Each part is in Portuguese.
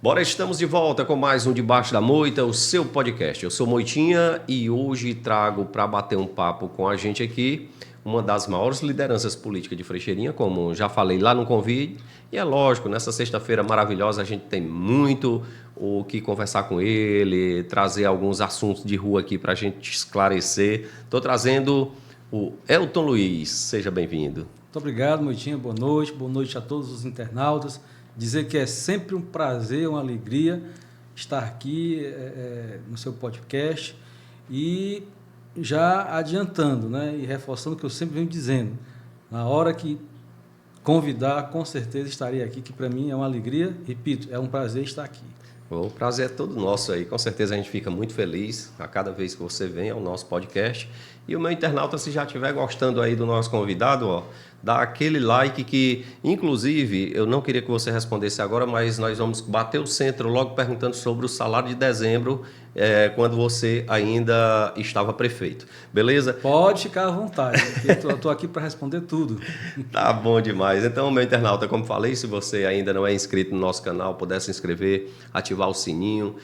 Bora, estamos de volta com mais um Debaixo da Moita, o seu podcast. Eu sou Moitinha e hoje trago para bater um papo com a gente aqui uma das maiores lideranças políticas de Frecheirinha, como já falei lá no convite. E é lógico, nessa sexta-feira maravilhosa a gente tem muito o que conversar com ele, trazer alguns assuntos de rua aqui para a gente esclarecer. Estou trazendo o Elton Luiz, seja bem-vindo. Muito obrigado, Moitinha. Boa noite a todos os internautas. Dizer que é sempre um prazer, uma alegria estar aqui no seu podcast e já adiantando, né, e reforçando o que eu sempre venho dizendo. Na hora que convidar, com certeza estarei aqui, que para mim é uma alegria. Repito, é um prazer estar aqui. O prazer é todo nosso aí. Com certeza a gente fica muito feliz a cada vez que você vem ao nosso podcast. E o meu internauta, se já estiver gostando aí do nosso convidado, ó, dá aquele like que, inclusive, eu não queria que você respondesse agora, mas nós vamos bater o centro logo perguntando sobre o salário de dezembro, quando você ainda estava prefeito. Beleza? Pode ficar à vontade, eu estou aqui para responder tudo. Tá bom demais. Então, meu internauta, como falei, se você ainda não é inscrito no nosso canal, puder se inscrever, ativar o sininho,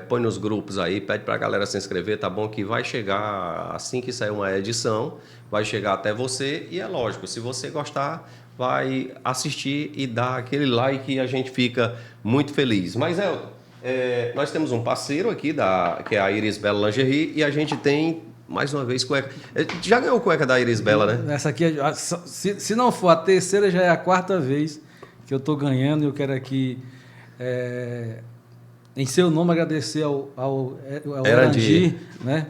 põe nos grupos aí, pede para a galera se inscrever, tá bom? Que vai chegar, assim que sair uma edição, vai chegar até você e é lógico, se você gostar, vai assistir e dar aquele like e a gente fica muito feliz. Mas, Elton, nós temos um parceiro aqui, que é a Iris Bela Lingerie, e a gente tem, mais uma vez, cueca. Já ganhou cueca da Iris Bela, né? Essa aqui, se não for a terceira, já é a quarta vez que eu estou ganhando. Eu quero aqui, em seu nome, agradecer ao Erandi, né?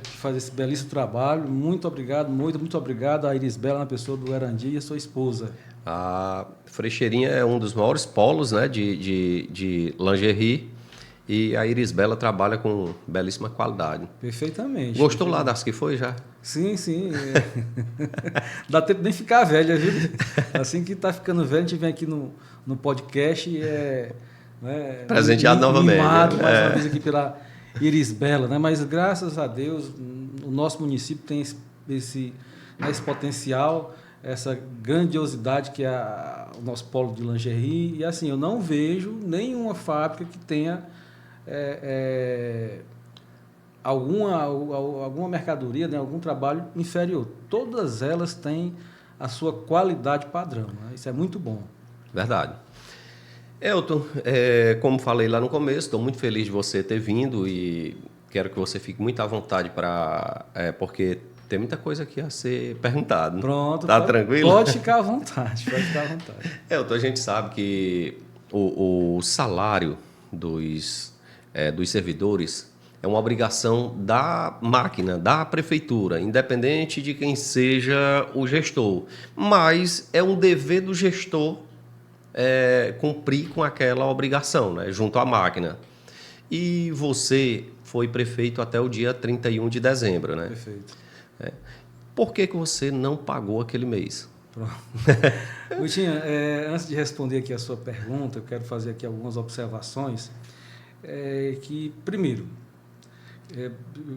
Que faz esse belíssimo trabalho. Muito obrigado, muito obrigado a Iris Bela, na pessoa do Erandi e a sua esposa. A Frecheirinha é um dos maiores polos, né, de lingerie e a Iris Bela trabalha com belíssima qualidade. Perfeitamente. Gostou lá das que foi já? Sim. Dá tempo nem ficar velha, viu? Assim que está ficando velho, a gente vem aqui no podcast e presenteado novamente. Mimado mais uma vez aqui pela Iris Bela, né? Mas graças a Deus o nosso município tem esse potencial, essa grandiosidade que é o nosso polo de lingerie. E assim, eu não vejo nenhuma fábrica que tenha alguma mercadoria, né, algum trabalho inferior. Todas elas têm a sua qualidade padrão, né? Isso é muito bom. Verdade. Elton, como falei lá no começo, estou muito feliz de você ter vindo e quero que você fique muito à vontade porque tem muita coisa aqui a ser perguntado. Pronto. Tá tranquilo? Pode ficar à vontade, Elton, a gente sabe que o salário dos servidores é uma obrigação da máquina, da prefeitura, independente de quem seja o gestor. Mas é um dever do gestor cumprir com aquela obrigação, né, junto à máquina. E você foi prefeito até o dia 31 de dezembro, né? Perfeito. Por que você não pagou aquele mês? Pronto. Gutinha, antes de responder aqui a sua pergunta, eu quero fazer aqui algumas observações. Primeiro,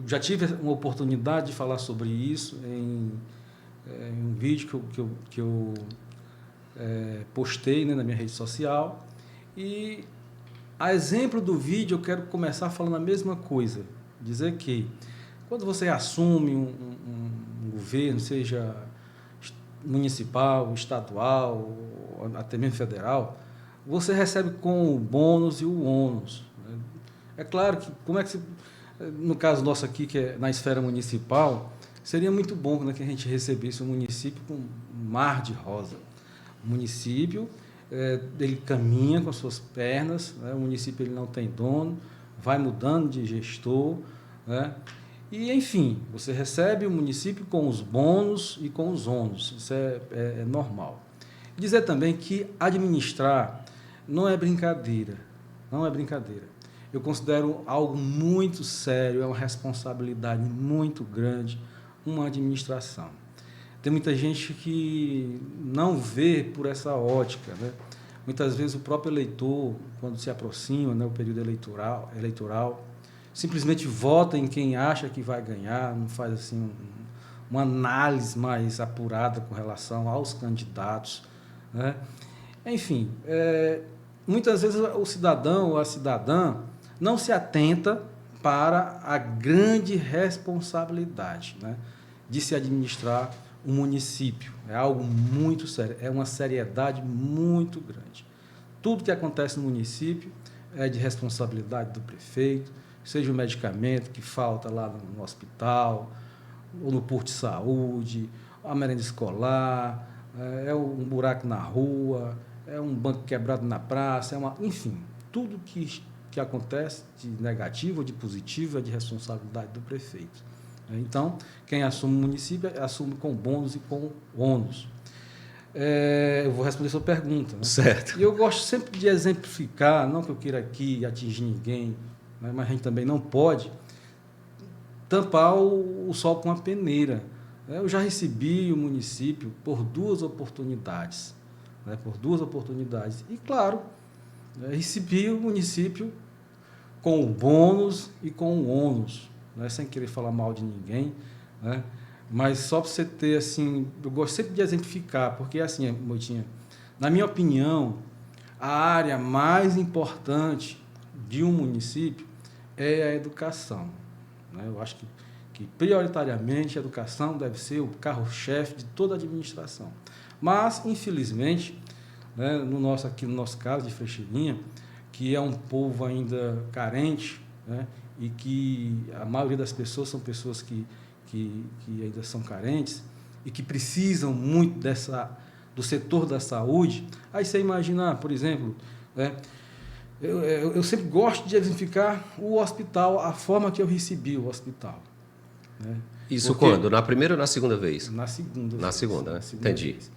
já tive uma oportunidade de falar sobre isso em um vídeo que eu postei, né, na minha rede social. E, a exemplo do vídeo, eu quero começar falando a mesma coisa. Dizer que, quando você assume um governo, seja municipal, estadual, até mesmo federal, você recebe com o bônus e o ônus. É claro que, no caso nosso aqui, que é na esfera municipal, seria muito bom, né, que a gente recebesse um município com um mar de rosa. O município, ele caminha com as suas pernas, né? O município ele não tem dono, vai mudando de gestor, né? E, enfim, você recebe o município com os bônus e com os ônus, isso é normal. Dizer também que administrar não é brincadeira, Eu considero algo muito sério, é uma responsabilidade muito grande, uma administração. Tem muita gente que não vê por essa ótica, né? Muitas vezes o próprio eleitor, quando se aproxima, né, o período eleitoral, simplesmente vota em quem acha que vai ganhar, não faz assim uma análise mais apurada com relação aos candidatos, né? Enfim, muitas vezes o cidadão ou a cidadã não se atenta para a grande responsabilidade, né, de se administrar um município. É algo muito sério, é uma seriedade muito grande. Tudo que acontece no município é de responsabilidade do prefeito, seja o medicamento que falta lá no hospital, ou no posto de saúde, a merenda escolar, é um buraco na rua, é um banco quebrado na praça, enfim, tudo que acontece de negativo ou de positivo é de responsabilidade do prefeito. Então, quem assume o município assume com bônus e com ônus. Eu vou responder a sua pergunta. Né? Certo. E eu gosto sempre de exemplificar, não que eu queira aqui atingir ninguém, né, mas a gente também não pode tampar o sol com a peneira. Eu já recebi o município por 2 oportunidades. Né, por 2 oportunidades. E, claro, recebi o município com o bônus e com o ônus, né, sem querer falar mal de ninguém, né, mas só para você ter, assim, eu gosto sempre de exemplificar, porque, assim, Moitinha, na minha opinião, a área mais importante de um município é a educação. Né? Eu acho que prioritariamente, a educação deve ser o carro-chefe de toda a administração. Mas, infelizmente, né, aqui no nosso caso de Frecheirinha, que é um povo ainda carente, né, e que a maioria das pessoas são pessoas que ainda são carentes e que precisam muito do setor da saúde. Aí você imaginar, por exemplo, né, eu sempre gosto de exemplificar o hospital, a forma que eu recebi o hospital. Né? Isso quando? Na primeira ou na segunda vez? Na segunda. Na segunda, né? Entendi. Vez.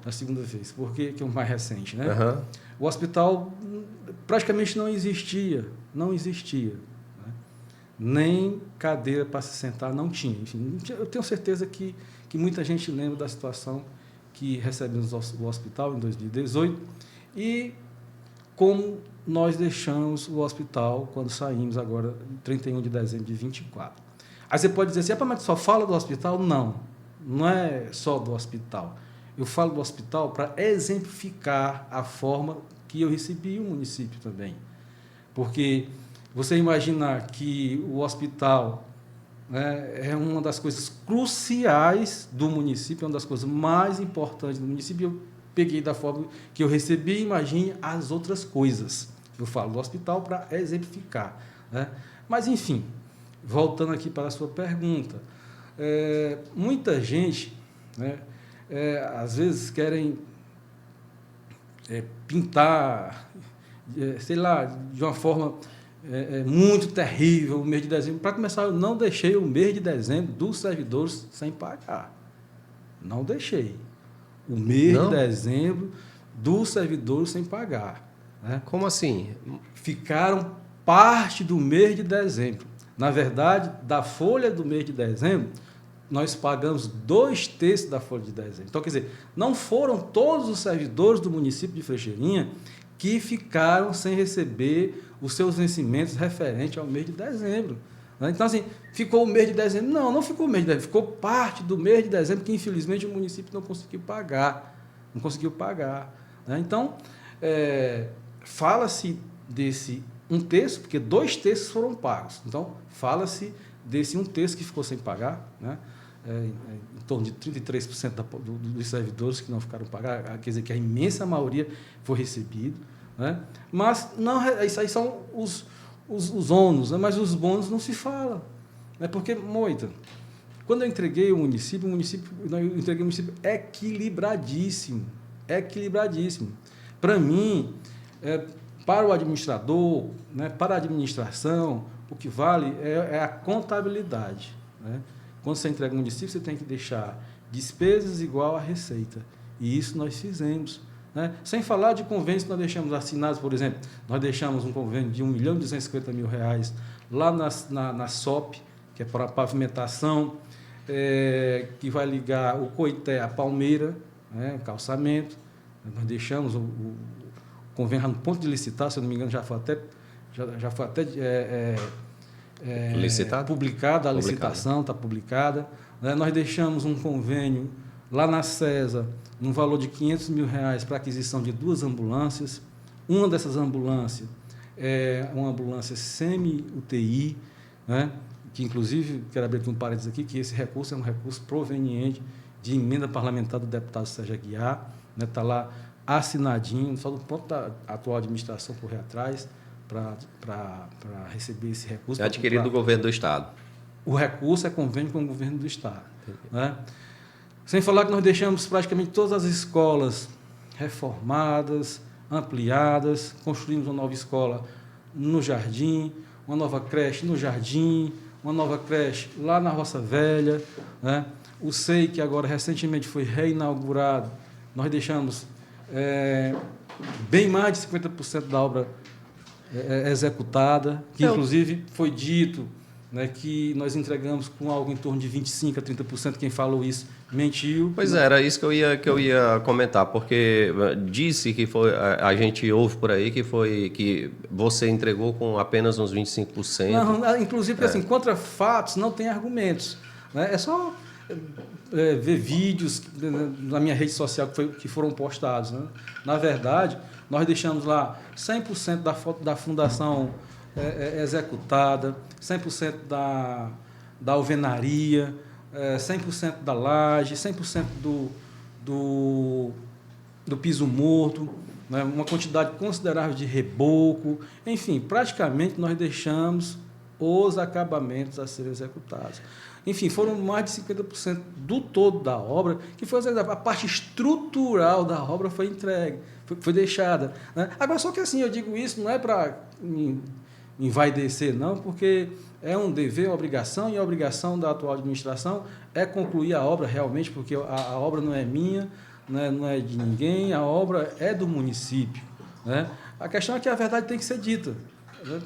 Na segunda vez, porque que é o mais recente, né? Uhum. O hospital praticamente não existia. Né? Nem cadeira para se sentar não tinha. Enfim, eu tenho certeza que muita gente lembra da situação que recebemos o hospital em 2018 e como nós deixamos o hospital quando saímos agora, 31 de dezembro de 24. Aí você pode dizer assim, mas só fala do hospital? Não é só do hospital. Eu falo do hospital para exemplificar a forma que eu recebi o município também. Porque você imaginar que o hospital, né, é uma das coisas cruciais do município, é uma das coisas mais importantes do município, eu peguei da forma que eu recebi e imagine as outras coisas. Eu falo do hospital para exemplificar. Né? Mas, enfim, voltando aqui para a sua pergunta, muita gente, né, às vezes querem pintar, sei lá, de uma forma muito terrível o mês de dezembro. Para começar, eu não deixei o mês de dezembro dos servidores sem pagar. Não deixei. O mês de dezembro dos servidores sem pagar. Né? Como assim? Ficaram parte do mês de dezembro. Na verdade, da folha do mês de dezembro, nós pagamos 2/3 da folha de dezembro. Então, quer dizer, não foram todos os servidores do município de Frecheirinha que ficaram sem receber os seus vencimentos referentes ao mês de dezembro. Então, assim, ficou o mês de dezembro? Não ficou o mês de dezembro, ficou parte do mês de dezembro que, infelizmente, o município não conseguiu pagar. Então, fala-se desse 1/3, porque 2/3 foram pagos. Então, fala-se desse 1/3 que ficou sem pagar, né? Em torno de 33% dos servidores que não ficaram pagos, quer dizer que a imensa maioria foi recebido. Né? Mas não, isso aí são os ônus, né? Mas os bônus não se fala. Né? Porque, Moita, quando eu entreguei o município equilibradíssimo. Para mim, para o administrador, né, para a administração, o que vale é a contabilidade. Né? Quando você entrega o município, você tem que deixar despesas igual à receita. E isso nós fizemos. Né? Sem falar de convênios que nós deixamos assinados, por exemplo, nós deixamos um convênio de R$1.250.000 lá na SOP, que é para a pavimentação, que vai ligar o Coité à Palmeira, né, calçamento. Nós deixamos o convênio no ponto de licitar, se eu não me engano, já foi até publicada, a licitação está publicada. Né? Nós deixamos um convênio lá na CESA, num valor de R$500.000 para aquisição de 2 ambulâncias, Uma dessas ambulâncias é uma ambulância semi-UTI, né? Que, inclusive, quero abrir aqui um parênteses aqui, que esse recurso é um recurso proveniente de emenda parlamentar do deputado Sérgio Aguiar, né? Está lá assinadinho, só do ponto da atual administração correr atrás para receber esse recurso. É adquirido do governo do Estado. O recurso é convênio com o governo do Estado. Né? Sem falar que nós deixamos praticamente todas as escolas reformadas, ampliadas, construímos uma nova escola no Jardim, uma nova creche no Jardim, uma nova creche lá na Roça Velha, né? O SEI, que agora recentemente foi reinaugurado, nós deixamos bem mais de 50% da obra executada, que inclusive foi dito, né, que nós entregamos com algo em torno de 25% a 30%, quem falou isso mentiu. Pois é, era isso que eu ia comentar, porque disse que foi, a gente ouve por aí que você entregou com apenas uns 25%. Não, inclusive, porque, assim, contra fatos não tem argumentos. Né? É só ver vídeos na minha rede social que foram postados. Né? Na verdade, nós deixamos lá 100% da fundação executada, 100% da alvenaria, 100% da laje, 100% do piso morto, né? Uma quantidade considerável de reboco. Enfim, praticamente nós deixamos os acabamentos a serem executados. Enfim, foram mais de 50% do todo da obra que foi executada. A parte estrutural da obra foi entregue, foi deixada. Né? Agora, só que assim, eu digo isso não é para envaidecer, não, porque é um dever, uma obrigação, e a obrigação da atual administração é concluir a obra realmente, porque a obra não é minha, né, não é de ninguém, a obra é do município. Né? A questão é que a verdade tem que ser dita. Né?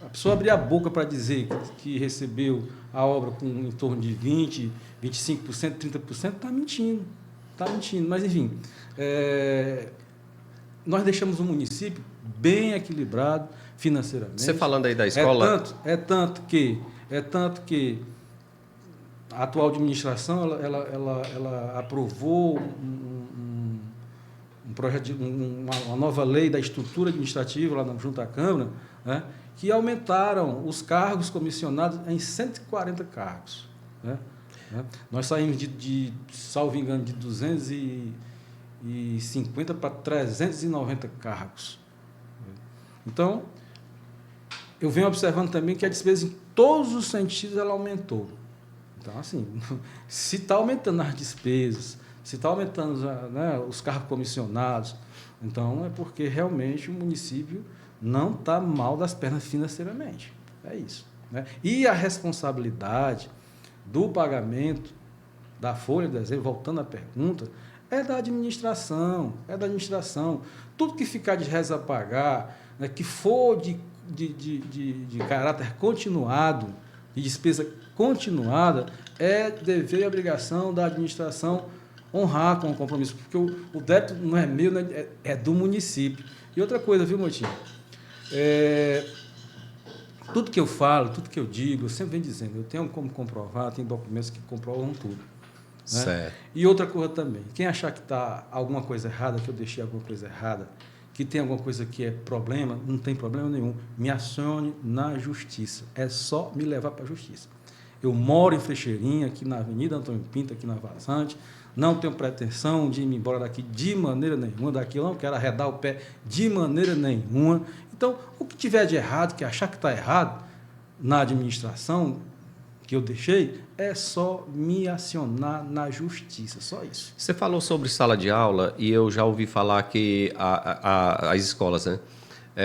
A pessoa abrir a boca para dizer que recebeu a obra com em torno de 20%, 25%, 30%, está mentindo. Está mentindo. Mas, enfim, nós deixamos o município bem equilibrado financeiramente. Você falando aí da escola... É tanto que a atual administração ela aprovou um projeto, uma nova lei da estrutura administrativa lá junto à Câmara, né, que aumentaram os cargos comissionados em 140 cargos. Né? Nós saímos salvo engano, de 250 para 390 cargos. Então, eu venho observando também que a despesa, em todos os sentidos, ela aumentou. Então, assim, se está aumentando as despesas, se está aumentando, né, os cargos comissionados, então é porque realmente o município não está mal das pernas financeiramente. É isso. Né? E a responsabilidade do pagamento da folha de dezembro, voltando à pergunta, é da administração, Tudo que ficar de reza a pagar, né, que for de caráter continuado, de despesa continuada, é dever e obrigação da administração honrar com o compromisso, porque o débito não é meu, né, é do município. E outra coisa, viu, Motinho? Tudo que eu falo, tudo que eu digo, eu sempre venho dizendo, eu tenho como comprovar, tem documentos que comprovam tudo. Né? Certo. E outra coisa também, quem achar que está alguma coisa errada, que eu deixei alguma coisa errada, que tem alguma coisa que é problema, não tem problema nenhum, me acione na justiça. É só me levar para a justiça. Eu moro em Frecheirinha, aqui na Avenida Antônio Pinto, aqui na Vazante, não tenho pretensão de ir embora daqui de maneira nenhuma, daqui eu não quero arredar o pé de maneira nenhuma. Então, o que tiver de errado, que achar que está errado na administração que eu deixei, é só me acionar na justiça, só isso. Você falou sobre sala de aula e eu já ouvi falar que as escolas, né?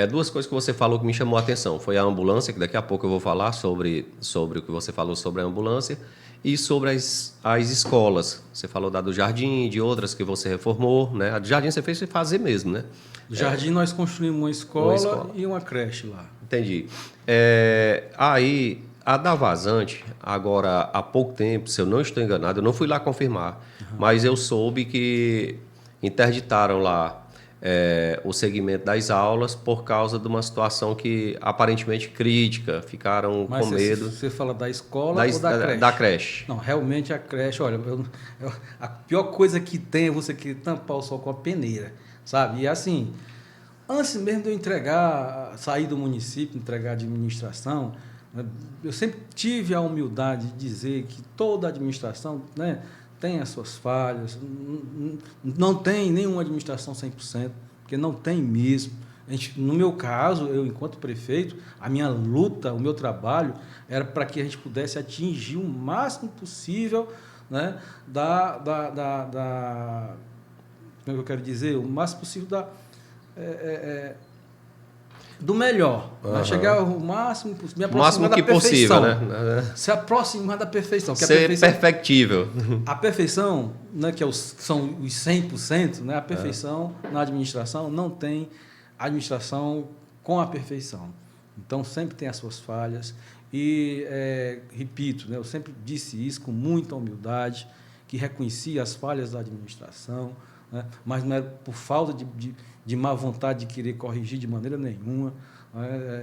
Duas coisas que você falou que me chamou a atenção. Foi a ambulância, que daqui a pouco eu vou falar sobre o que você falou sobre a ambulância, e sobre as escolas. Você falou da do Jardim, de outras que você reformou, né? A do Jardim você fez fazer mesmo, né? Do Jardim nós construímos uma escola e uma creche lá. Entendi. Aí, a da Vazante, agora há pouco tempo, se eu não estou enganado, eu não fui lá confirmar, mas eu soube que interditaram lá o segmento das aulas por causa de uma situação que aparentemente crítica, ficaram com medo. Você fala da escola ou da creche? Da creche. Não, realmente a creche, olha, a pior coisa que tem é você querer tampar o sol com a peneira, sabe? E assim, Antes mesmo de eu sair do município, entregar a administração, né, eu sempre tive a humildade de dizer que toda administração, né, tem as suas falhas, não tem nenhuma administração 100%, porque não tem mesmo. No meu caso, eu, enquanto prefeito, a minha luta, o meu trabalho, era para que a gente pudesse atingir o máximo possível, né, como é que eu quero dizer? O máximo possível do melhor. Né? Chegar ao máximo possível, me aproximar da perfeição. Possível, né? Se aproximar da perfeição. Ser perfectível. A perfeição, né, que são os 100%, né, a perfeição na administração não tem administração com a perfeição. Então, sempre tem as suas falhas. E, repito, né, eu sempre disse isso com muita humildade, que reconhecia as falhas da administração, né, mas não era por falta de má vontade de querer corrigir de maneira nenhuma.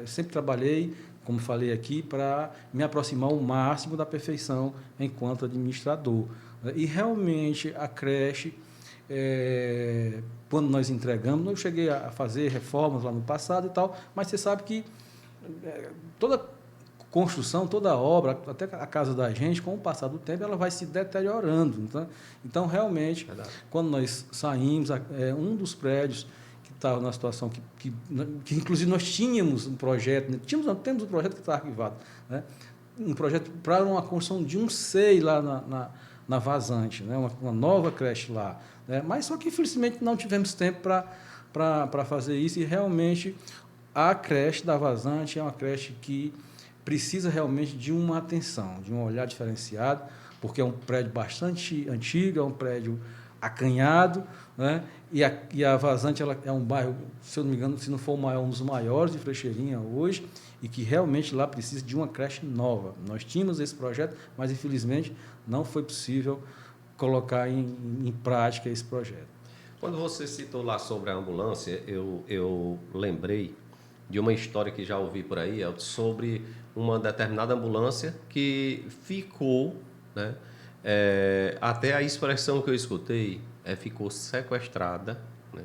Sempre trabalhei, como falei aqui, para me aproximar ao máximo da perfeição enquanto administrador. E, realmente, a creche... quando nós entregamos, eu cheguei a fazer reformas lá no passado e tal, mas você sabe que toda construção, toda obra, até a casa da gente, com o passar do tempo, ela vai se deteriorando. Então realmente, verdade, quando nós saímos, um dos prédios que estava na situação que inclusive nós tínhamos um projeto, né? Temos um projeto que está arquivado, né? Um projeto para uma construção de um SEI lá na Vazante, né? Uma nova creche lá, né? Mas só que, infelizmente, não tivemos tempo para fazer isso, e realmente a creche da Vazante é uma creche que precisa realmente de uma atenção, de um olhar diferenciado, porque é um prédio bastante antigo, é um prédio acanhado, né? E a Vazante ela é um bairro, se eu não me engano, se não for o maior, um dos maiores de Frecheirinha hoje, e que realmente lá precisa de uma creche nova. Nós tínhamos esse projeto, mas, infelizmente, não foi possível colocar em prática esse projeto. Quando você citou lá sobre a ambulância, eu lembrei de uma história que já ouvi por aí, sobre uma determinada ambulância que ficou, né, até a expressão que eu escutei, ficou sequestrada, né,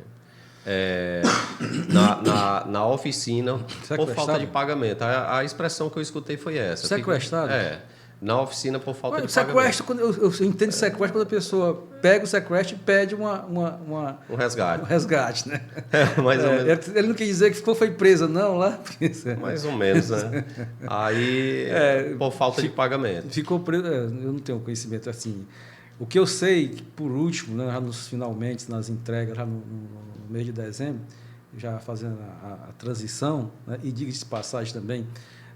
na oficina por falta de pagamento. A expressão que eu escutei foi essa. Sequestrada? Na oficina por falta de sequestro, pagamento. Eu entendo sequestro quando a pessoa pega o sequestro e pede um resgate. Um resgate, né? Mais ou menos. Ele não quer dizer que foi presa, não, lá? Mais ou menos, né? Aí, por falta de pagamento. Ficou preso, eu não tenho conhecimento assim. O que eu sei, por último, né, finalmente, nas entregas, já no mês de dezembro, já fazendo a transição, né, e diga-se de passagem também,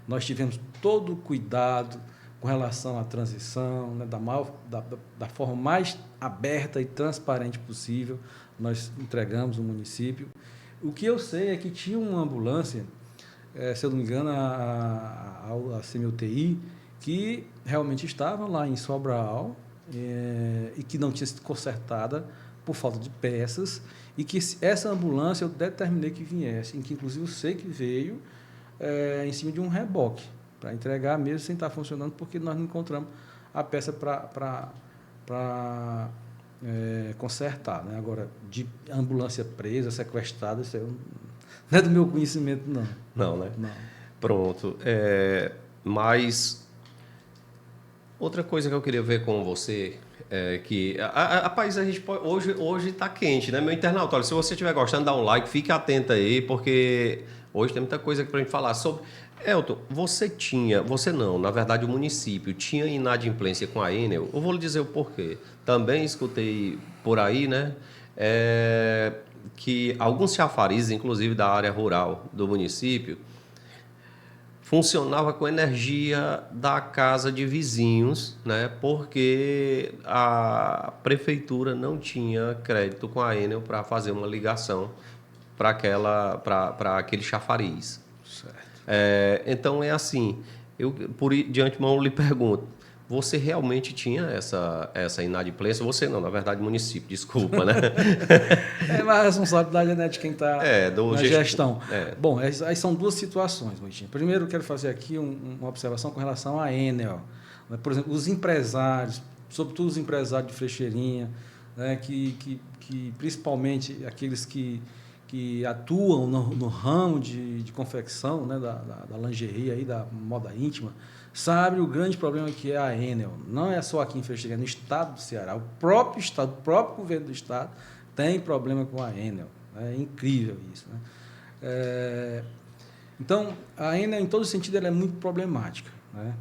nós tivemos todo o cuidado com relação à transição, né, da forma mais aberta e transparente possível, nós entregamos no município. O que eu sei é que tinha uma ambulância, se eu não me engano, a CMUTI, que realmente estava lá em Sobral, e que não tinha sido consertada por falta de peças, e que essa ambulância eu determinei que viesse, em que inclusive eu sei que veio em cima de um reboque, para entregar mesmo sem estar funcionando, porque nós não encontramos a peça para consertar. Né? Agora, de ambulância presa, sequestrada, isso não é do meu conhecimento, não. Não, né? Não. Pronto. Mas outra coisa que eu queria ver com você é que rapaz, a gente pode, hoje está quente, né? Meu internauta, olha, se você estiver gostando, dá um like, fique atento aí, porque hoje tem muita coisa para a gente falar sobre. Elton, na verdade o município tinha inadimplência com a Enel. Eu vou lhe dizer o porquê. Também escutei por aí, né, que alguns chafarizes, inclusive da área rural do município, funcionava com energia da casa de vizinhos, né, porque a prefeitura não tinha crédito com a Enel para fazer uma ligação para aquele chafariz. Certo. Então é assim, de antemão eu lhe pergunto, você realmente tinha essa inadimplência? Você não, na verdade, município, desculpa, né? Mas a responsabilidade é de quem está na gestão. Bom, aí são duas situações, Moitinho. Primeiro, eu quero fazer aqui uma observação com relação à Enel. Por exemplo, os empresários, sobretudo os empresários de Frecheirinha, né, que principalmente aqueles que que atuam no ramo de confecção, né, da lingerie, aí, da moda íntima, sabe o grande problema que é a Enel. Não é só aqui em Freixo, é no estado do Ceará. O próprio estado, o próprio governo do estado tem problema com a Enel. É incrível isso, né? Então, a Enel, em todo sentido, ela é muito problemática, né?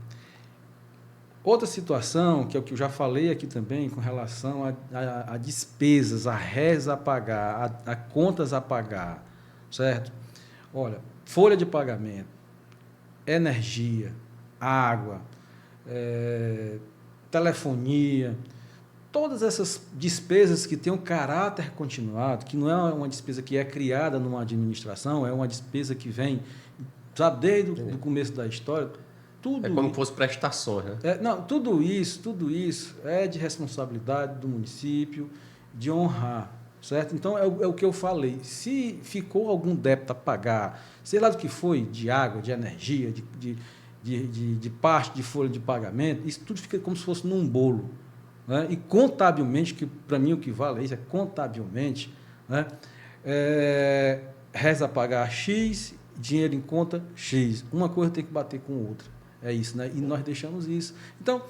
Outra situação, que é o que eu já falei aqui também, com relação a despesas, a réis a pagar, a contas a pagar, certo? Olha, folha de pagamento, energia, água, telefonia, todas essas despesas que têm um caráter continuado, que não é uma despesa que é criada numa administração, é uma despesa que vem, sabe, desde o começo da história. Tudo como se fosse prestações, né? não, tudo isso é de responsabilidade do município de honrar, certo? Então, é o que eu falei. Se ficou algum débito a pagar, sei lá do que foi, de água, de energia, de parte de folha de pagamento, isso tudo fica como se fosse num bolo, né? E contabilmente, que para mim o que vale é isso, é contabilmente, né? Reza pagar X, dinheiro em conta X. Uma coisa tem que bater com outra. É isso, né? E nós deixamos isso. Então,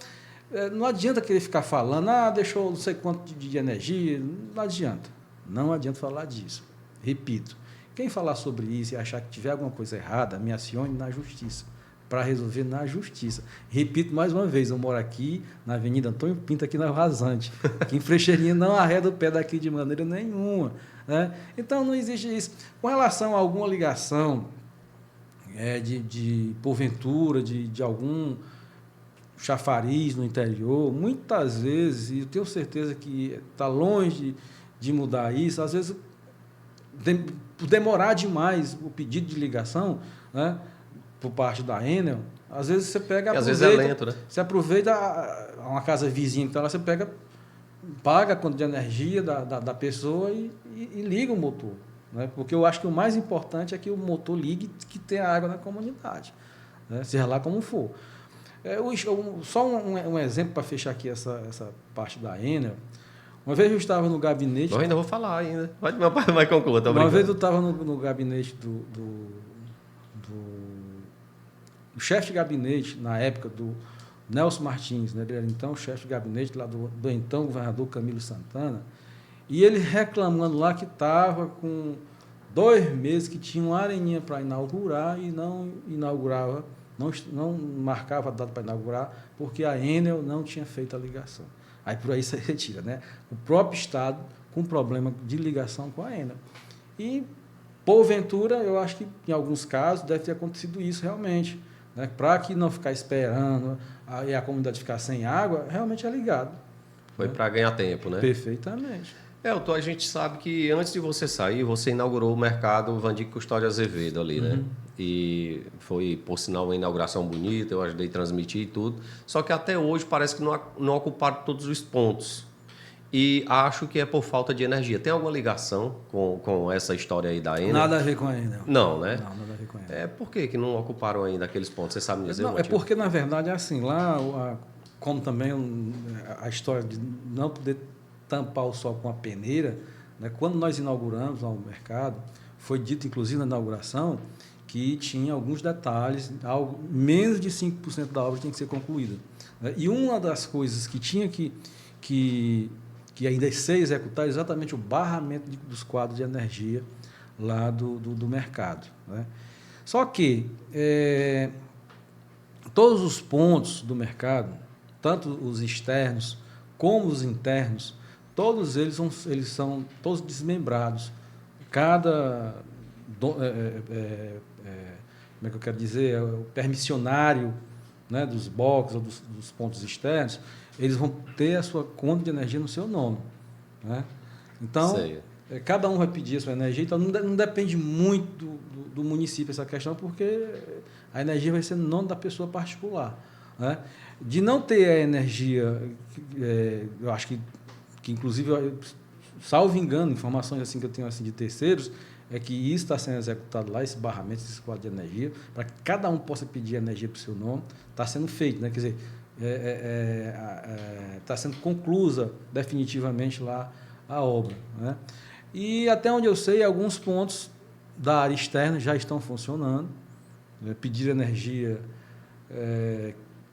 não adianta querer ficar falando, deixou não sei quanto de energia, não adianta. Não adianta falar disso. Repito, quem falar sobre isso e achar que tiver alguma coisa errada, me acione na justiça, para resolver na justiça. Repito mais uma vez, eu moro aqui na Avenida Antônio Pinto, aqui na Vazante, aqui em Frecheirinha, não arreda o pé daqui de maneira nenhuma, né? Então, não existe isso. Com relação a alguma ligação, de porventura, de algum chafariz no interior, muitas vezes, e eu tenho certeza que está longe de mudar isso, às vezes, por demorar demais o pedido de ligação, né, por parte da Enel, às vezes você pega... às vezes é lento, né? Você aproveita uma casa vizinha, então você pega, paga a conta de energia da pessoa e liga o motor. Porque eu acho que o mais importante é que o motor ligue, que tenha água na comunidade, né? Seja lá como for. Só um exemplo para fechar aqui essa parte da Enel. Uma vez eu estava no gabinete... Eu ainda vou falar ainda. Vai concluir, tá brincando. Uma vez eu estava no gabinete do chefe de gabinete, na época, do Nelson Martins, né? Ele era então chefe de gabinete lá do então governador Camilo Santana. E ele reclamando lá que estava com 2 meses que tinha uma areninha para inaugurar e não inaugurava, não marcava a data para inaugurar, porque a Enel não tinha feito a ligação. Aí por aí você retira, né? O próprio Estado com problema de ligação com a Enel. E, porventura, eu acho que em alguns casos deve ter acontecido isso realmente, né? Para que não ficar esperando e a comunidade ficar sem água, realmente é ligado. Foi, né? Para ganhar tempo, né? Perfeitamente. A gente sabe que antes de você sair, você inaugurou o mercado Vandico Custódio Azevedo ali, né? E foi, por sinal, uma inauguração bonita, eu ajudei a transmitir e tudo. Só que até hoje parece que não ocuparam todos os pontos. E acho que é por falta de energia. Tem alguma ligação com essa história aí da Enel? Nada a ver com a Enel. Não, né? Não, nada a ver com a Enel. Por que não ocuparam ainda aqueles pontos? Você sabe me dizer? Não, porque, na verdade, é assim, lá, como também a história de não poder tampar o sol com a peneira, né? Quando nós inauguramos lá o mercado, foi dito, inclusive, na inauguração, que tinha alguns detalhes, menos de 5% da obra tinha que ser concluída, né? E uma das coisas que tinha que ainda ser executada é exatamente o barramento dos quadros de energia lá do mercado, né? Só que todos os pontos do mercado, tanto os externos como os internos, todos eles são todos desmembrados. Cada, como é que eu quero dizer, o permissionário, né, dos boxes ou dos pontos externos, eles vão ter a sua conta de energia no seu nome, né? Então, cada um vai pedir a sua energia, então não depende muito do município essa questão, porque a energia vai ser no nome da pessoa particular, né? De não ter a energia, eu acho que inclusive, salvo engano, informações assim que eu tenho assim de terceiros, é que isso está sendo executado lá, esse barramento, esse quadro de energia, para que cada um possa pedir energia para o seu nome, está sendo feito, né? Quer dizer, está sendo conclusa definitivamente lá a obra, né? E até onde eu sei, alguns pontos da área externa já estão funcionando. Né? Pedir energia,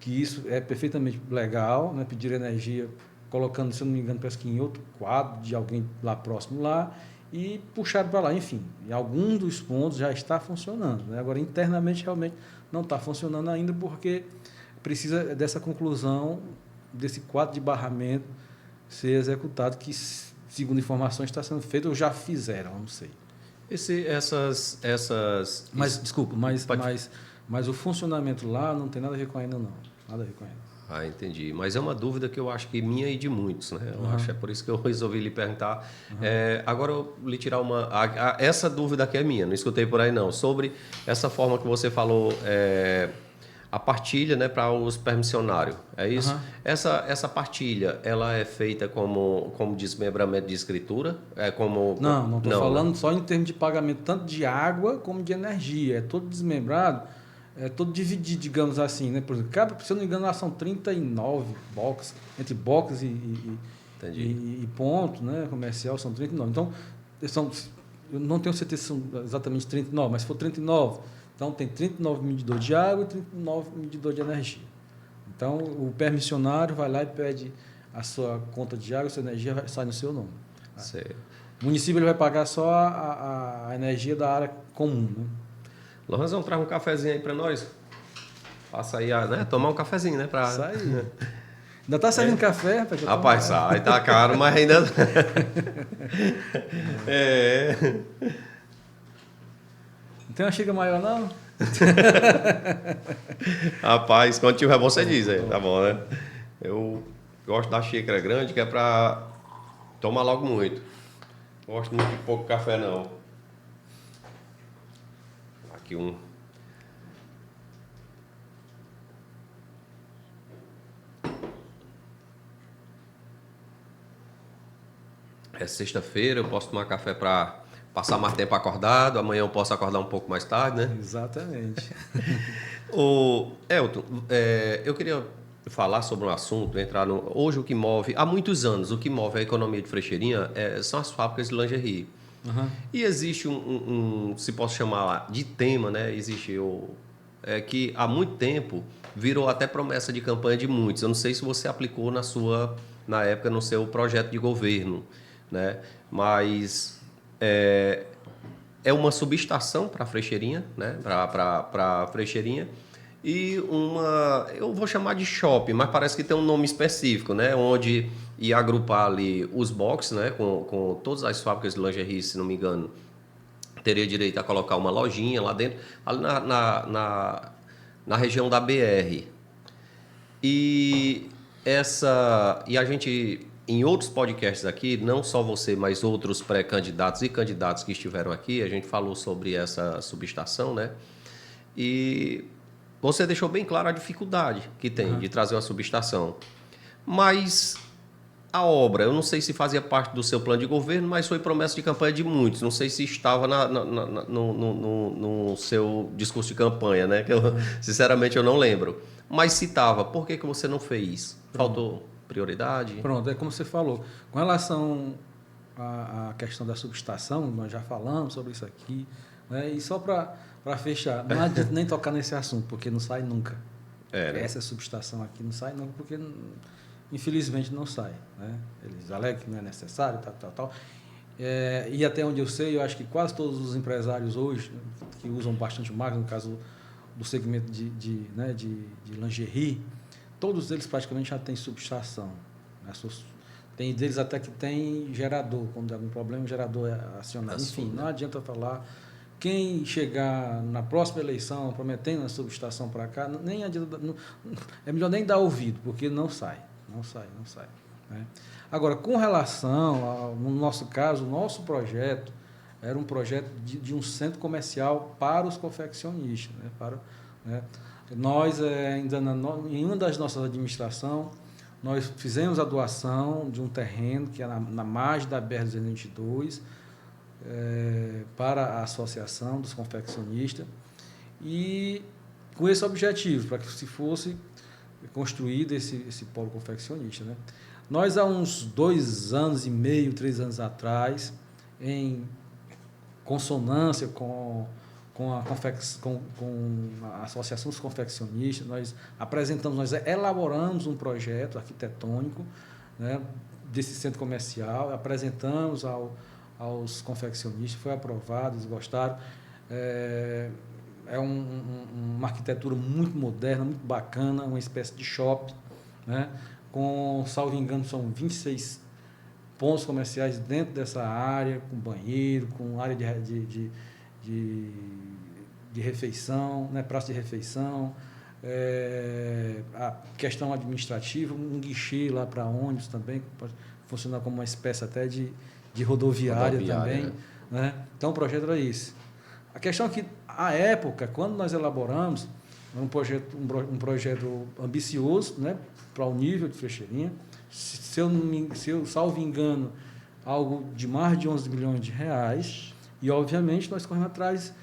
que isso é perfeitamente legal, né? Pedir energia colocando, se eu não me engano, parece que em outro quadro de alguém lá próximo lá, e puxar para lá. Enfim, em algum dos pontos já está funcionando. Né? Agora, internamente, realmente não está funcionando ainda, porque precisa dessa conclusão, desse quadro de barramento ser executado, que, segundo informações, está sendo feito ou já fizeram, não sei. Mas, desculpa, mas o funcionamento lá não tem nada a ver com ainda, não. Nada a ver com ainda. Ah, entendi. Mas é uma dúvida que eu acho que minha e de muitos, né? Eu acho, é por isso que eu resolvi lhe perguntar. Agora eu lhe tirar essa dúvida aqui é minha, não escutei por aí não, sobre essa forma que você falou, a partilha, né, para os permissionários, é isso? Essa partilha, ela é feita como desmembramento de escritura? Não estou falando, né? Só em termos de pagamento, tanto de água como de energia. É todo desmembrado, é todo dividido, digamos assim, né? Por exemplo, se eu não me engano, lá são 39 boxes, entre boxes e ponto, né? Comercial são 39. Então, eu não tenho certeza se são exatamente 39, mas se for 39, então tem 39 medidores de água e 39 medidores de energia. Então, o permissionário vai lá e pede a sua conta de água, a sua energia sai no seu nome. Certo. O município ele vai pagar só a energia da área comum, né? Lorenzo, traz um cafezinho aí para nós. Passa aí, né? Tomar um cafezinho, né? Isso aí. Ainda está servindo café, rapaz? Rapaz, sai, tá caro, mas ainda... Não tem uma xícara maior, não? Rapaz, quando tiver você diz aí, tá bom, né? Eu gosto da xícara grande, que é para tomar logo muito. Não gosto muito de pouco café, não. Aqui um... É sexta-feira, eu posso tomar café para passar mais tempo acordado, amanhã eu posso acordar um pouco mais tarde, né? Exatamente. Elton, eu queria falar sobre um assunto, hoje o que move, há muitos anos, o que move a economia de Frecheirinha são as fábricas de lingerie. E existe se posso chamar de tema, né? Existe que há muito tempo virou até promessa de campanha de muitos. Eu não sei se você aplicou na época no seu projeto de governo, né? Mas é uma subestação para a Frecheirinha, né? Para Frecheirinha. E eu vou chamar de shopping, mas parece que tem um nome específico, né? Onde ia agrupar ali os boxes, né? Com todas as fábricas de lingerie, se não me engano. Teria direito a colocar uma lojinha lá dentro, ali na região da BR. E a gente, em outros podcasts aqui, não só você, mas outros pré-candidatos e candidatos que estiveram aqui, a gente falou sobre essa subestação, né? E você deixou bem claro a dificuldade que tem de trazer uma subestação. Mas a obra, eu não sei se fazia parte do seu plano de governo, mas foi promessa de campanha de muitos. Não sei se estava no seu discurso de campanha, né? Que sinceramente, eu não lembro. Mas se estava, por que você não fez? Faltou prioridade? Pronto, é como você falou. Com relação à questão da subestação, nós já falamos sobre isso aqui, né? E só para fechar, não adianta nem tocar nesse assunto, porque não sai nunca. Né? Essa subestação aqui não sai nunca, porque infelizmente não sai, né? Eles alegam que não é necessário, tal. E até onde eu sei, eu acho que quase todos os empresários hoje, né, que usam bastante máquina, no caso do segmento de lingerie, todos eles praticamente já têm subestação. Né? Tem deles até que tem gerador, quando dá algum problema, o gerador é acionado. Enfim, não adianta falar. Quem chegar na próxima eleição prometendo a subestação para cá, nem adianta, é melhor nem dar ouvido, porque não sai. Não sai. Né? Agora, com relação, no nosso caso, o nosso projeto era um projeto de um centro comercial para os confeccionistas. Né? Nós, ainda em uma das nossas administrações, nós fizemos a doação de um terreno que é na margem da BR-222 para a Associação dos Confeccionistas, e com esse objetivo, para que se fosse construído esse polo confeccionista. Né? Nós, há uns 2 anos e meio, 3 anos atrás, em consonância com a Associação dos Confeccionistas, nós elaboramos um projeto arquitetônico, né, desse centro comercial, apresentamos aos confeccionistas, foi aprovado, eles gostaram. Uma arquitetura muito moderna, muito bacana, uma espécie de shopping, né, com, salvo engano, são 26 pontos comerciais dentro dessa área, com banheiro, com área de refeição, né, praça de refeição, a questão administrativa, um guichê lá para ônibus também, que pode funcionar como uma espécie até de rodoviária também. Né? Então, o projeto era esse. A questão é que, à época, quando nós elaboramos, um projeto ambicioso, né, para o nível de Frecheirinha, se eu salvo engano, algo de mais de 11 milhões de reais, e, obviamente, nós corremos atrás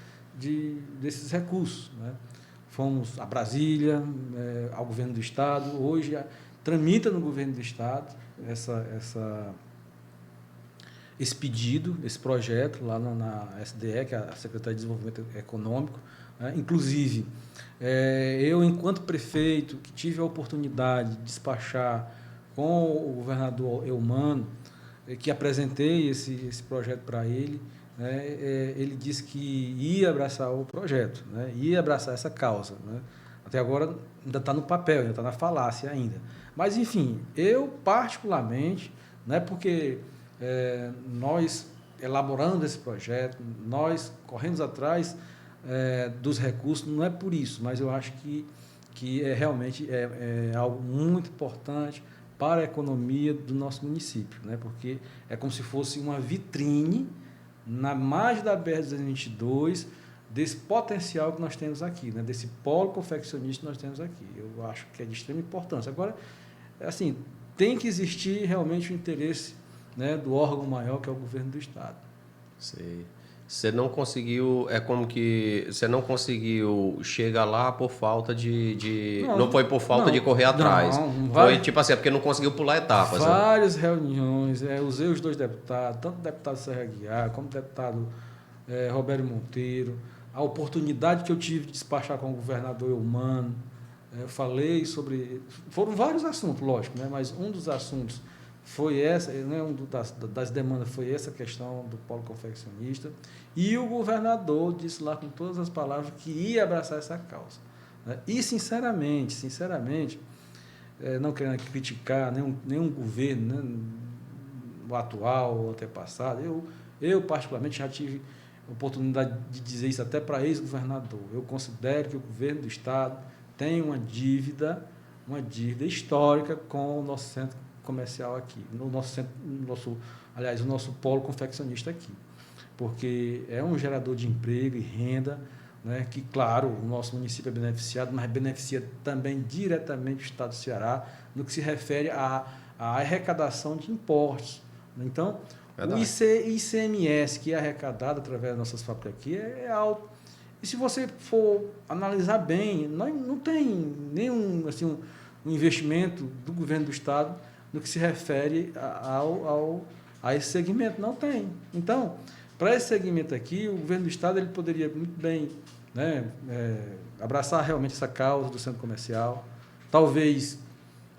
desses recursos. Né? Fomos a Brasília, ao governo do Estado, hoje tramita no governo do Estado esse pedido, esse projeto, lá na SDE, que é a Secretaria de Desenvolvimento Econômico. Né? Inclusive, eu, enquanto prefeito, que tive a oportunidade de despachar com o governador Eumano, que apresentei esse projeto para ele, né? Ele disse que ia abraçar o projeto, né? Ia abraçar essa causa. Né? Até agora ainda está no papel, ainda está na falácia ainda. Mas, enfim, eu particularmente, né, porque nós elaborando esse projeto, nós corremos atrás dos recursos, não é por isso, mas eu acho que realmente é algo muito importante para a economia do nosso município, né? Porque é como se fosse uma vitrine na margem da BR-222 desse potencial que nós temos aqui, né? Desse polo confeccionista que nós temos aqui. Eu acho que é de extrema importância. Agora, assim, tem que existir realmente o interesse, né, do órgão maior, que é o governo do Estado. Sei. Você não conseguiu, é como que você não conseguiu chegar lá por falta não foi por falta de correr atrás. Foi tipo assim, é porque não conseguiu pular etapas. Várias reuniões, usei os dois deputados, tanto o deputado Serra Guiar, como o deputado Roberto Monteiro, a oportunidade que eu tive de despachar com o governador Eumano, eu falei sobre... Foram vários assuntos, lógico, né, mas um dos assuntos foi essa, né, das demandas foi essa questão do polo confeccionista, e o governador disse lá com todas as palavras que ia abraçar essa causa. Né? E, sinceramente, não querendo criticar nenhum governo, né, o atual ou antepassado, eu particularmente já tive a oportunidade de dizer isso até para ex-governador. Eu considero que o governo do Estado tem uma dívida histórica com o nosso centro comercial aqui, o nosso polo confeccionista aqui, porque é um gerador de emprego e renda, né, que, claro, o nosso município é beneficiado, mas beneficia também diretamente o Estado do Ceará, no que se refere à arrecadação de impostos. Então, verdade. O ICMS, que é arrecadado através das nossas fábricas aqui, é alto. E se você for analisar bem, não tem nenhum assim, um investimento do governo do Estado no que se refere a esse segmento. Não tem. Então, para esse segmento aqui, o governo do Estado ele poderia muito bem, né, abraçar realmente essa causa do centro comercial. Talvez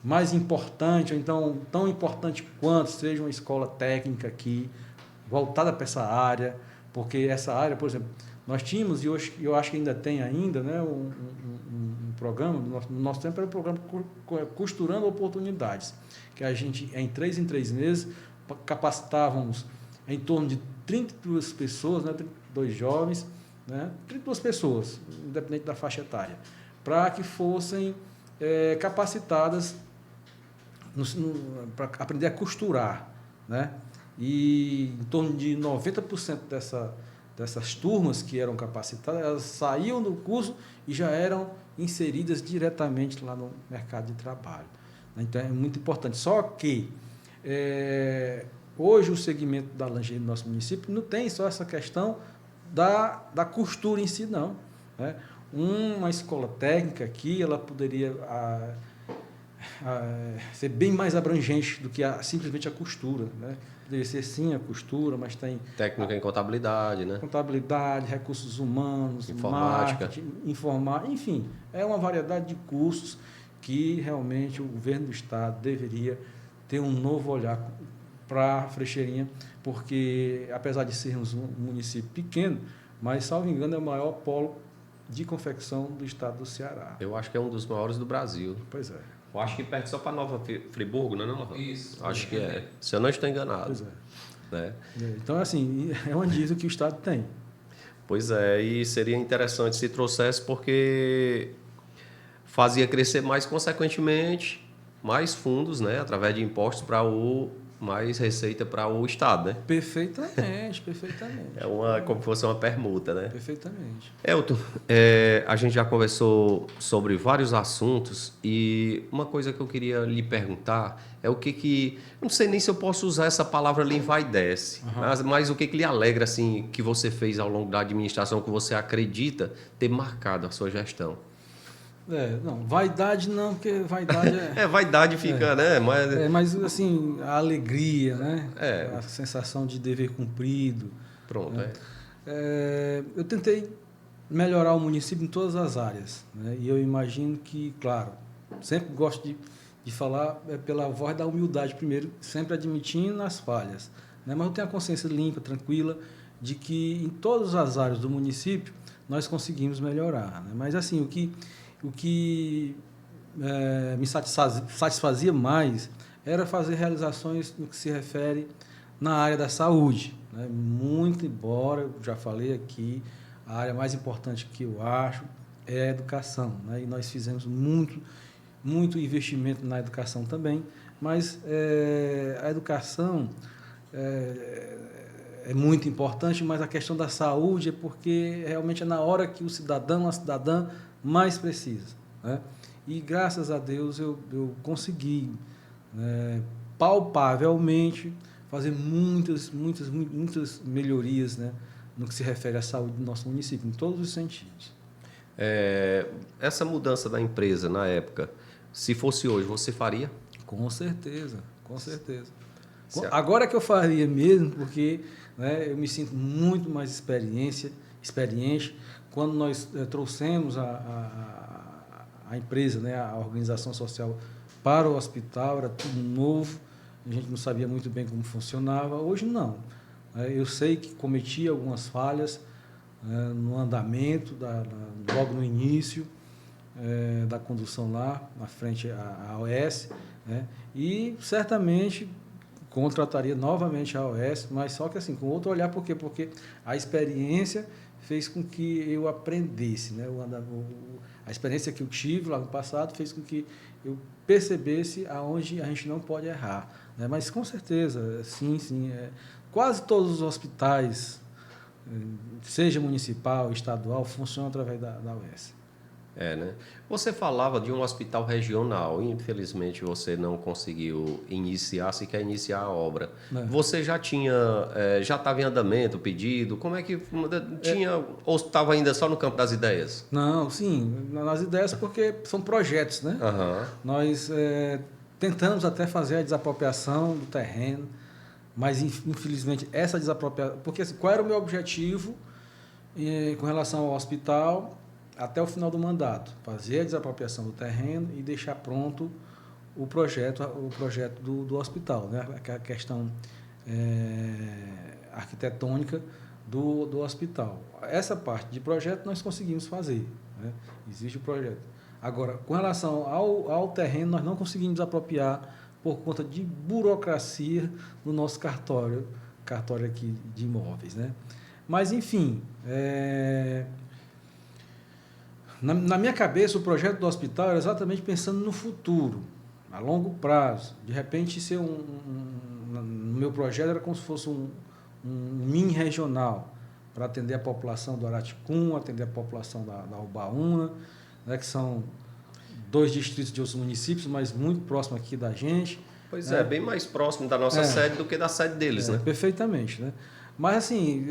mais importante, ou então tão importante quanto seja uma escola técnica aqui, voltada para essa área, porque essa área, por exemplo, nós tínhamos, e hoje eu acho que ainda tem ainda, né, um programa, no nosso tempo era um programa Costurando Oportunidades, que a gente, em 3 meses, capacitávamos em torno de 32 pessoas, né, 32 jovens, né, 32 pessoas, independente da faixa etária, para que fossem capacitadas para aprender a costurar, né? E em torno de 90% dessas turmas que eram capacitadas, elas saíam do curso e já eram inseridas diretamente lá no mercado de trabalho. Então, é muito importante. Só que hoje o segmento da lingerie do nosso município não tem só essa questão da costura em si, não. Né? Uma escola técnica aqui, ela poderia ser bem mais abrangente do que simplesmente a costura, né? Poderia ser sim a costura, mas tem Técnica em contabilidade, né? contabilidade, recursos humanos, Informática. marketing, informática, enfim, é uma variedade de cursos que realmente o governo do estado deveria ter um novo olhar para a Frecheirinha, porque apesar de sermos um município pequeno, mas, salvo engano, é o maior polo de confecção do estado do Ceará. Eu acho que é um dos maiores do Brasil. Pois é. Eu acho que perde só para Nova Friburgo, não é não? Isso. Acho que é. Se eu não estou enganado. Pois é. Né? Então, assim, é uma dívida que o estado tem. Pois é, e seria interessante se trouxesse porque fazia crescer mais, consequentemente, mais fundos, né? Através de impostos para mais receita para o Estado, né? Perfeitamente, perfeitamente. É como se fosse uma permuta, né? Perfeitamente. Elton, a gente já conversou sobre vários assuntos e uma coisa que eu queria lhe perguntar é não sei nem se eu posso usar essa palavra ali envaidece, mas o que lhe alegra, assim, que você fez ao longo da administração, que você acredita ter marcado a sua gestão? Não, vaidade não, porque vaidade é... vaidade fica, né? Mas, assim, a alegria, né? É. A sensação de dever cumprido. Pronto, né? Eu tentei melhorar o município em todas as áreas, né? E eu imagino que, claro, sempre gosto de falar pela voz da humildade primeiro, sempre admitindo as falhas, né? Mas eu tenho a consciência limpa, tranquila, de que em todas as áreas do município nós conseguimos melhorar, né? Mas, assim, o que me satisfazia mais era fazer realizações no que se refere na área da saúde, né? Muito embora, eu já falei aqui, a área mais importante que eu acho é a educação, né? E nós fizemos muito investimento na educação também, mas a educação é muito importante, mas a questão da saúde é porque realmente é na hora que o cidadão, a cidadã mais precisa, né? E graças a Deus eu consegui, né, palpavelmente fazer muitas melhorias, né, no que se refere à saúde do nosso município, em todos os sentidos. Essa mudança da empresa na época, se fosse hoje, você faria? Com certeza, com certeza. Agora que eu faria mesmo, porque, né, eu me sinto muito mais experiente quando nós trouxemos a empresa, né, a organização social para o hospital, era tudo novo, a gente não sabia muito bem como funcionava. Hoje não. Eu sei que cometi algumas falhas no andamento, logo no início da condução lá, na frente à OS, né, e certamente contrataria novamente a OS, mas só que assim, com outro olhar, por quê? Porque a experiência fez com que eu aprendesse, né? A experiência que eu tive lá no passado fez com que eu percebesse aonde a gente não pode errar, né? Mas com certeza, sim, quase todos os hospitais, seja municipal, estadual, funcionam através da UES. Né? Você falava de um hospital regional, infelizmente você não conseguiu sequer iniciar a obra. Você já estava em andamento o pedido? Como é que tinha, ou estava ainda só no campo das ideias? Não, sim, nas ideias porque são projetos, né? Nós tentamos até fazer a desapropriação do terreno, mas infelizmente essa desapropriação... Porque assim, qual era o meu objetivo com relação ao hospital até o final do mandato? Fazer a desapropriação do terreno e deixar pronto o projeto do hospital, né? A questão arquitetônica do hospital. Essa parte de projeto nós conseguimos fazer, né? Existe o projeto. Agora, com relação ao terreno, nós não conseguimos desapropriar por conta de burocracia no nosso cartório aqui de imóveis, né? Mas, enfim, na minha cabeça, o projeto do hospital era exatamente pensando no futuro, a longo prazo. De repente, no meu projeto era como se fosse um mini regional para atender a população do Araticum, atender a população da Ubaúna, né, que são 2 distritos de outros municípios, mas muito próximo aqui da gente. Pois bem mais próximo da nossa sede do que da sede deles, né? Perfeitamente, né? Mas, assim,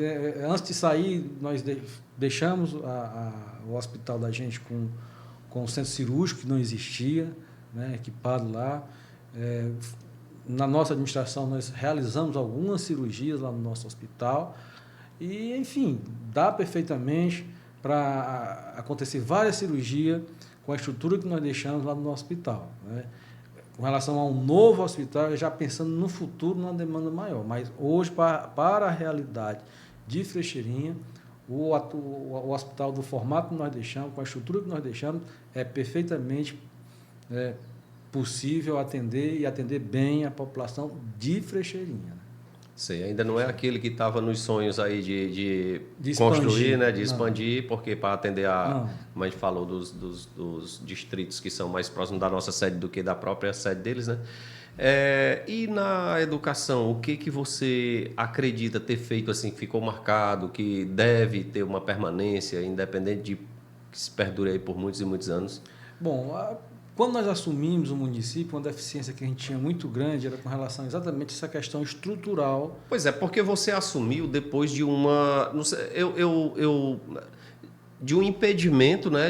antes de sair, nós deixamos o hospital da gente com o centro cirúrgico, que não existia, né, equipado lá. Na nossa administração, nós realizamos algumas cirurgias lá no nosso hospital e, enfim, dá perfeitamente para acontecer várias cirurgias com a estrutura que nós deixamos lá no nosso hospital, né? Com relação a um novo hospital, já pensando no futuro, numa demanda maior. Mas hoje, para a realidade de Frecheirinha, o hospital do formato que nós deixamos, com a estrutura que nós deixamos, é perfeitamente possível atender e atender bem a população de Frecheirinha. Sei, ainda não é aquele que estava nos sonhos aí de expandir, construir, né? De não. Expandir, porque para atender como a gente falou, dos distritos que são mais próximos da nossa sede do que da própria sede deles, né? E na educação, o que você acredita ter feito assim, que ficou marcado, que deve ter uma permanência, independente de que se perdure aí por muitos e muitos anos? Bom, quando nós assumimos o município, uma deficiência que a gente tinha muito grande era com relação exatamente a essa questão estrutural. Pois é, porque você assumiu depois de não sei, de um impedimento, né,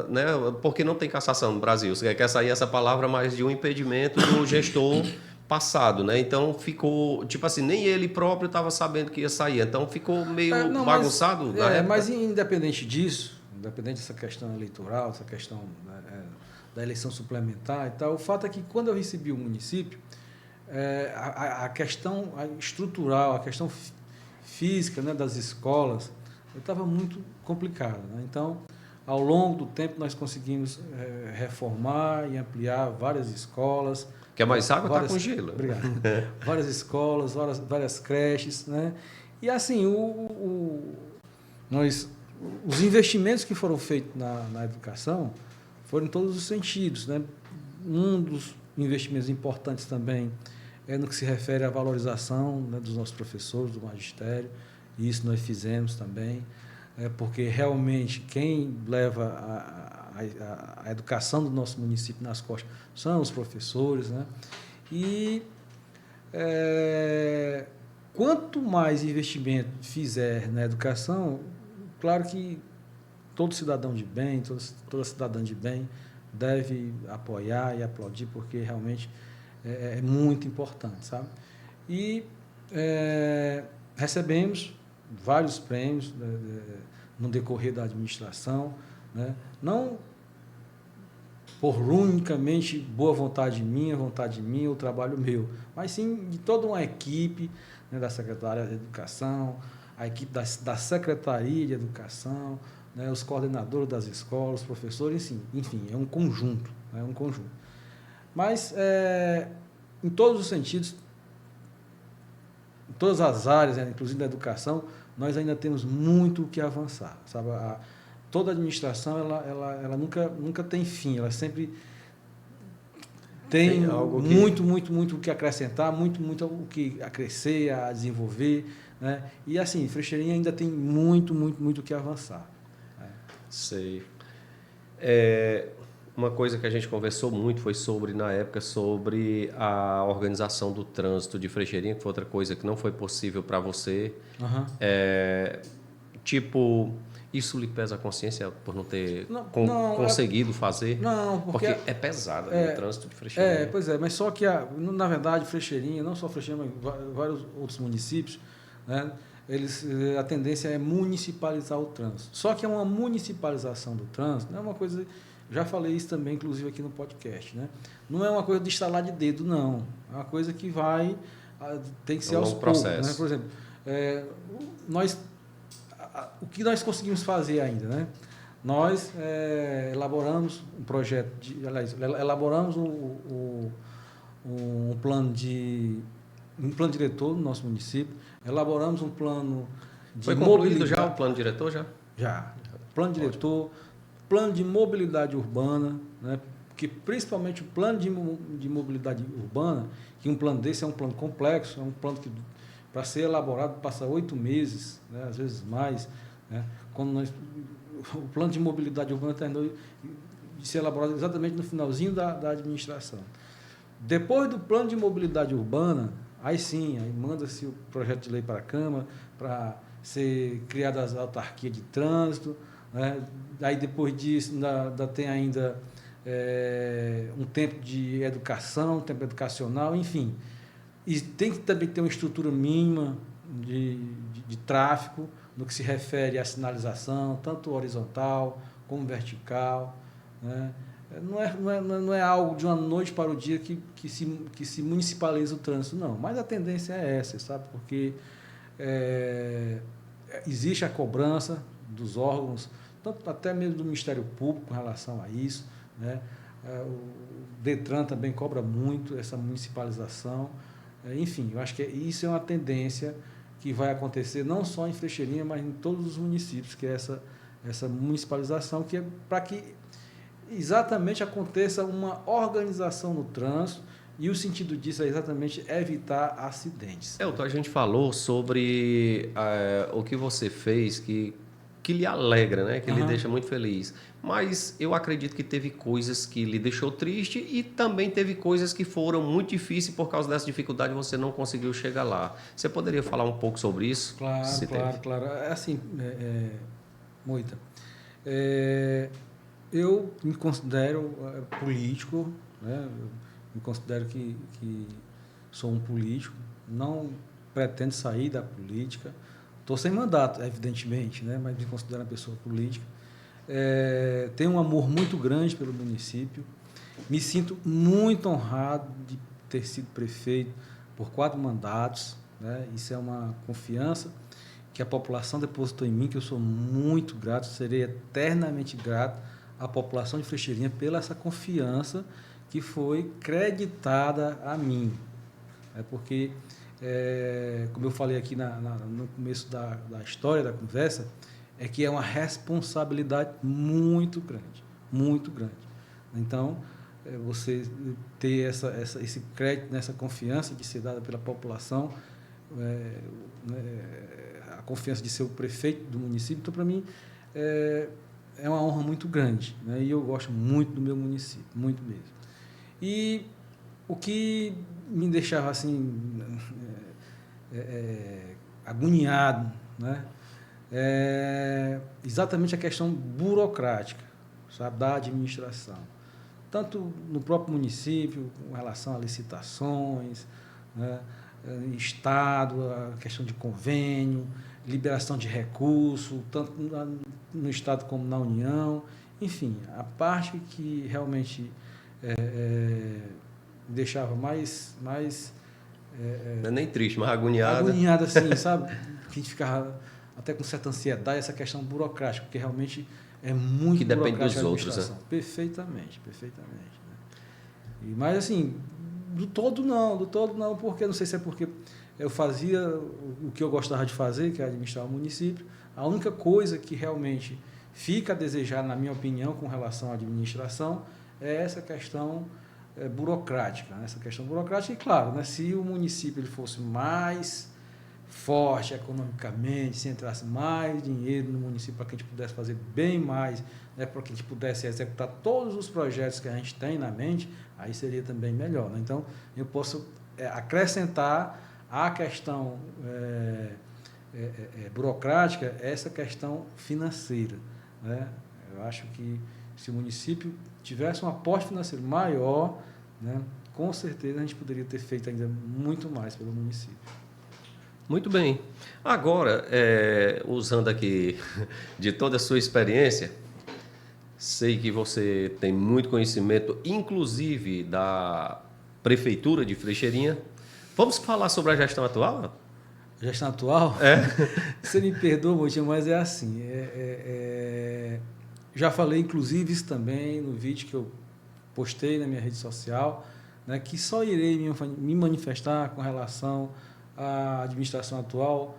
né, porque não tem cassação no Brasil. Você quer sair essa palavra, mas de um impedimento do gestor passado, né? Então ficou, tipo assim, nem ele próprio estava sabendo que ia sair. Então ficou meio bagunçado na época. Mas independente disso, independente dessa questão eleitoral, essa questão da eleição suplementar e tal, o fato é que quando eu recebi o município, a questão estrutural, a questão física, né, das escolas, estava muito complicada, né? Então, ao longo do tempo, nós conseguimos reformar e ampliar várias escolas. Quer mais água? Está com gelo. Obrigado. Várias escolas, várias creches, né? E assim, os investimentos que foram feitos na educação foram em todos os sentidos, né? Um dos investimentos importantes também é no que se refere à valorização, né, dos nossos professores, do magistério, e isso nós fizemos também, porque realmente quem leva a educação do nosso município nas costas são os professores, né? E quanto mais investimento fizer na educação, claro que todo cidadão de bem, toda cidadã de bem deve apoiar e aplaudir, porque realmente é muito importante, sabe? E recebemos vários prêmios no decorrer da administração, né? Não por unicamente boa vontade minha, o trabalho meu, mas sim de toda uma equipe, né, da Secretaria de Educação, a equipe da Secretaria de Educação, né, os coordenadores das escolas, os professores, enfim, é um conjunto, né, Mas, em todos os sentidos, em todas as áreas, né, inclusive da educação, nós ainda temos muito o que avançar, sabe? Toda administração, ela nunca tem fim, ela sempre tem muito o que acrescentar, muito o que crescer, a desenvolver, né? E assim, Frecheirinha ainda tem muito o que avançar. Sei. Uma coisa que a gente conversou muito foi na época, sobre a organização do trânsito de Frecheirinha, que foi outra coisa que não foi possível para você. Uhum. Isso lhe pesa a consciência por não ter conseguido fazer? Não, porque é pesado o trânsito de Frecheirinha. Pois é, mas só que, na verdade, Frecheirinha, não só Frecheirinha, mas vários outros municípios, né, a tendência é municipalizar o trânsito. Só que é uma municipalização do trânsito, não é uma coisa, já falei isso também, inclusive, aqui no podcast, né? Não é uma coisa de estalar de dedo, não. É uma coisa que tem que ser aos poucos, né? Por exemplo, o que nós conseguimos fazer ainda, né? Nós elaboramos um projeto, elaboramos um plano diretor no nosso município, elaboramos um plano de Foi concluído já o plano diretor? Já. Plano diretor, plano de mobilidade urbana, né? Porque principalmente o plano de mobilidade urbana, que um plano desse é um plano complexo, é um plano que, para ser elaborado, passa 8 meses, né? Às vezes mais, né? O plano de mobilidade urbana terminou de ser elaborado exatamente no finalzinho da administração. Depois do plano de mobilidade urbana, aí manda-se o projeto de lei para a Câmara, para ser criada as autarquias de trânsito, né? Aí depois disso ainda tem um tempo de educação, um tempo educacional, enfim. E tem que também ter uma estrutura mínima de tráfego no que se refere à sinalização, tanto horizontal como vertical, né? Não é algo de uma noite para o dia que se municipaliza o trânsito, não. Mas a tendência é essa, sabe? Porque existe a cobrança dos órgãos, tanto até mesmo do Ministério Público com relação a isso, né? O Detran também cobra muito essa municipalização. Enfim, eu acho que isso é uma tendência que vai acontecer não só em Frecheirinha, mas em todos os municípios, que é essa municipalização, que é para que exatamente aconteça uma organização no trânsito, e o sentido disso é exatamente evitar acidentes. Elton, a gente falou sobre o que você fez que lhe alegra, né? Que lhe deixa muito feliz. Mas eu acredito que teve coisas que lhe deixou triste e também teve coisas que foram muito difíceis por causa dessa dificuldade você não conseguiu chegar lá. Você poderia falar um pouco sobre isso? Claro. É assim, Moita, eu me considero político, né? Eu me considero que sou um político, não pretendo sair da política. Estou sem mandato, evidentemente, né? Mas me considero uma pessoa política. Tenho um amor muito grande pelo município. Me sinto muito honrado de ter sido prefeito por 4 mandatos, né? Isso é uma confiança que a população depositou em mim, que eu sou muito grato, serei eternamente grato à população de Frecheirinha pela essa confiança que foi creditada a mim. Porque, como eu falei aqui no começo da história da conversa, é que é uma responsabilidade muito grande, muito grande. Então, você ter esse crédito, nessa confiança de ser dada pela população, a confiança de ser o prefeito do município, então, para mim, é uma honra muito grande, né? E eu gosto muito do meu município, muito mesmo. E o que me deixava assim agoniado, né? Exatamente a questão burocrática, sabe, da administração, tanto no próprio município, com relação a licitações, né? Estado, a questão de convênio, liberação de recurso, tanto no Estado como na União, enfim, a parte que realmente me deixava mais não é nem triste, mas agoniado. Agoniado, assim, sabe? Que a gente ficava até com certa ansiedade, essa questão burocrática, porque realmente é muito que depende burocrática dos a outros, administração. né? Perfeitamente. Né? Mas, assim, do todo não, porque não sei se é porque eu fazia o que eu gostava de fazer, que é administrar o município. A única coisa que realmente fica a desejar, na minha opinião, com relação à administração, é essa questão burocrática. Né? Essa questão burocrática, e claro, né, se o município ele fosse mais forte economicamente, se entrasse mais dinheiro no município para que a gente pudesse fazer bem mais, né, para que a gente pudesse executar todos os projetos que a gente tem na mente, aí seria também melhor. Né? Então, eu posso acrescentar à questão burocrática essa questão financeira. Né? Eu acho que se o município tivesse um aporte financeiro maior, né, com certeza a gente poderia ter feito ainda muito mais pelo município. Muito bem. Agora, usando aqui de toda a sua experiência, sei que você tem muito conhecimento, inclusive da Prefeitura de Frecheirinha. Vamos falar sobre a gestão atual? Gestão atual? Você me perdoa, Motinha, mas é assim. Já falei, inclusive, isso também no vídeo que eu postei na minha rede social, né, que só irei me manifestar com relação à administração atual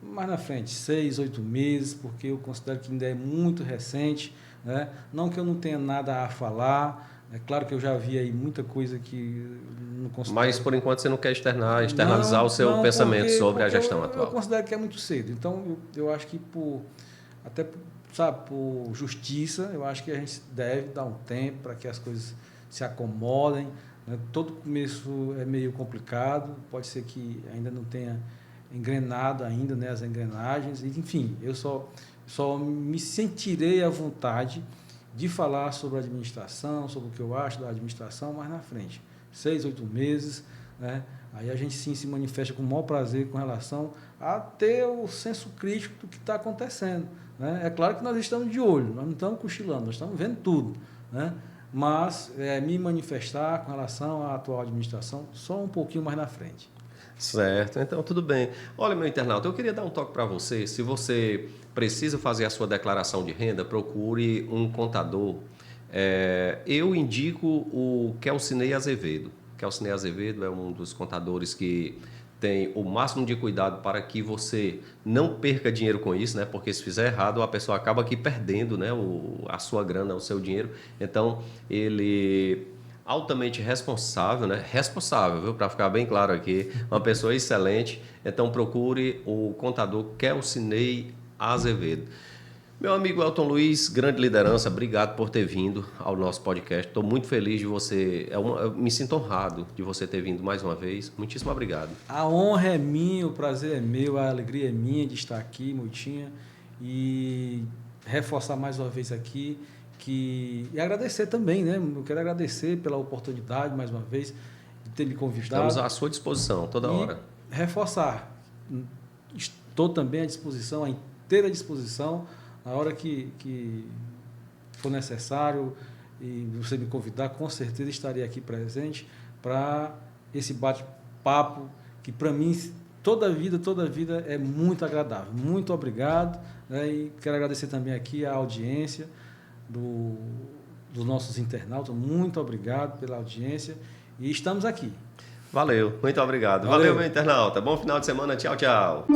mais na frente, 6, 8 meses, porque eu considero que ainda é muito recente, né? Não que eu não tenha nada a falar, é claro que eu já vi aí muita coisa que não considero... Mas, por enquanto, você não quer externalizar o seu pensamento sobre a gestão atual? Eu considero que é muito cedo, então eu acho que por justiça, eu acho que a gente deve dar um tempo para que as coisas se acomodem, né? Todo começo é meio complicado, pode ser que ainda não tenha engrenado ainda, né, as engrenagens, enfim, eu só me sentirei à vontade de falar sobre a administração, sobre o que eu acho da administração mais na frente. 6, 8 meses, né? Aí a gente sim se manifesta com o maior prazer com relação a ter o senso crítico do que está acontecendo, né? É claro que nós estamos de olho, nós não estamos cochilando, nós estamos vendo tudo, né? Mas me manifestar com relação à atual administração só um pouquinho mais na frente. Certo, então tudo bem. Olha, meu internauta, eu queria dar um toque para você. Se você precisa fazer a sua declaração de renda, procure um contador. Eu indico o Kelcinei Azevedo. Kelcinei Azevedo é um dos contadores que tem o máximo de cuidado para que você não perca dinheiro com isso, né? Porque se fizer errado, a pessoa acaba aqui perdendo, né? A sua grana, o seu dinheiro. Então, ele altamente responsável, né? Responsável, viu? Para ficar bem claro aqui, uma pessoa excelente. Então, procure o contador Kelcinei Azevedo. Meu amigo Elton Luiz, grande liderança, obrigado por ter vindo ao nosso podcast. Estou muito feliz de você, eu me sinto honrado de você ter vindo mais uma vez. Muitíssimo obrigado. A honra é minha, o prazer é meu, a alegria é minha de estar aqui, Muitinha, e reforçar mais uma vez aqui e agradecer também, né? Eu quero agradecer pela oportunidade mais uma vez de ter me convidado. Estamos à sua disposição toda hora. Reforçar, estou também à disposição, à inteira disposição. Na hora que for necessário e você me convidar, com certeza estarei aqui presente para esse bate-papo que, para mim, toda a vida é muito agradável. Muito obrigado, né? E quero agradecer também aqui a audiência dos nossos internautas. Muito obrigado pela audiência e estamos aqui. Valeu, muito obrigado. Valeu, meu internauta. Bom final de semana. Tchau, tchau.